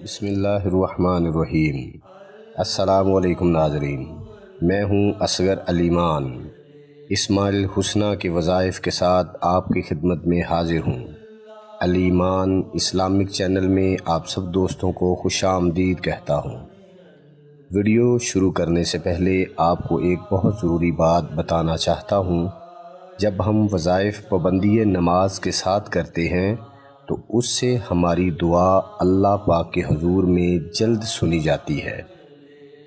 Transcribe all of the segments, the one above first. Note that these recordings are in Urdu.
بسم اللہ الرحمن الرحیم۔ السلام علیکم ناظرین، میں ہوں اصغر علی مان، اسماعیل حسنہ کے وظائف کے ساتھ آپ کی خدمت میں حاضر ہوں۔ علی مان اسلامک چینل میں آپ سب دوستوں کو خوش آمدید کہتا ہوں۔ ویڈیو شروع کرنے سے پہلے آپ کو ایک بہت ضروری بات بتانا چاہتا ہوں۔ جب ہم وظائف پابندی نماز کے ساتھ کرتے ہیں تو اس سے ہماری دعا اللہ پاک کے حضور میں جلد سنی جاتی ہے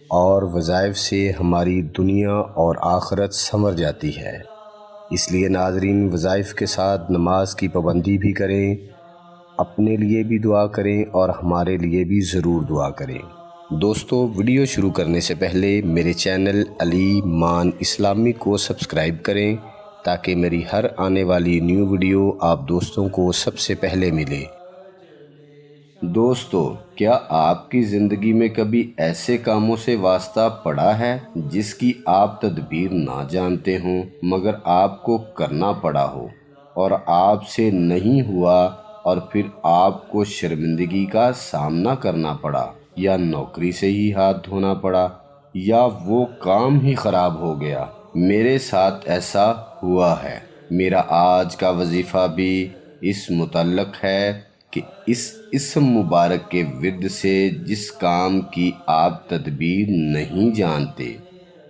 اور وظائف سے ہماری دنیا اور آخرت سنور جاتی ہے۔ اس لیے ناظرین، وظائف کے ساتھ نماز کی پابندی بھی کریں، اپنے لیے بھی دعا کریں اور ہمارے لیے بھی ضرور دعا کریں۔ دوستو، ویڈیو شروع کرنے سے پہلے میرے چینل علی مان اسلامک کو سبسکرائب کریں تاکہ میری ہر آنے والی نیو ویڈیو آپ دوستوں کو سب سے پہلے ملے۔ دوستو، کیا آپ کی زندگی میں کبھی ایسے کاموں سے واسطہ پڑا ہے جس کی آپ تدبیر نہ جانتے ہوں مگر آپ کو کرنا پڑا ہو اور آپ سے نہیں ہوا اور پھر آپ کو شرمندگی کا سامنا کرنا پڑا، یا نوکری سے ہی ہاتھ دھونا پڑا، یا وہ کام ہی خراب ہو گیا؟ میرے ساتھ ایسا ہوا ہے۔ میرا آج کا وظیفہ بھی اس متعلق ہے کہ اس اسم مبارک کے ورد سے جس کام کی آپ تدبیر نہیں جانتے،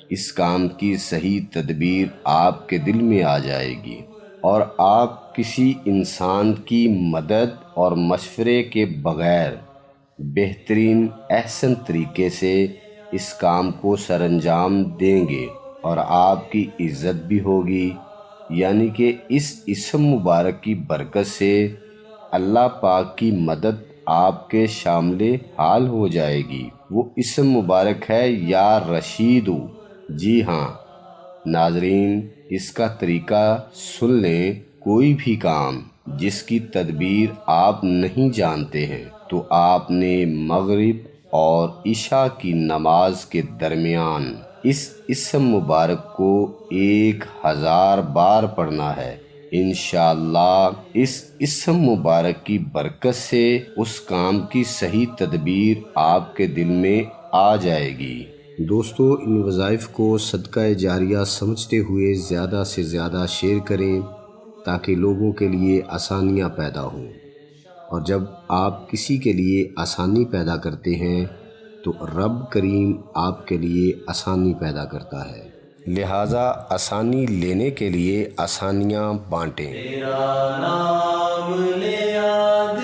اس کام کی صحیح تدبیر آپ کے دل میں آ جائے گی اور آپ کسی انسان کی مدد اور مشورے کے بغیر بہترین احسن طریقے سے اس کام کو سر انجام دیں گے اور آپ کی عزت بھی ہوگی۔ یعنی کہ اس اسم مبارک کی برکت سے اللہ پاک کی مدد آپ کے شامل حال ہو جائے گی۔ وہ اسم مبارک ہے یا رشیدو۔ جی ہاں ناظرین، اس کا طریقہ سن لیں۔ کوئی بھی کام جس کی تدبیر آپ نہیں جانتے ہیں تو آپ نے مغرب اور عشاء کی نماز کے درمیان اس اسم مبارک کو 1000 بار پڑھنا ہے۔ انشاءاللہ اس اسم مبارک کی برکت سے اس کام کی صحیح تدبیر آپ کے دل میں آ جائے گی۔ دوستو، ان وظائف کو صدقہ جاریہ سمجھتے ہوئے زیادہ سے زیادہ شیئر کریں تاکہ لوگوں کے لیے آسانیاں پیدا ہوں، اور جب آپ کسی کے لیے آسانی پیدا کرتے ہیں تو رب کریم آپ کے لیے آسانی پیدا کرتا ہے، لہٰذا آسانی لینے کے لیے آسانیاں بانٹیں۔ تیرا نام لے یاد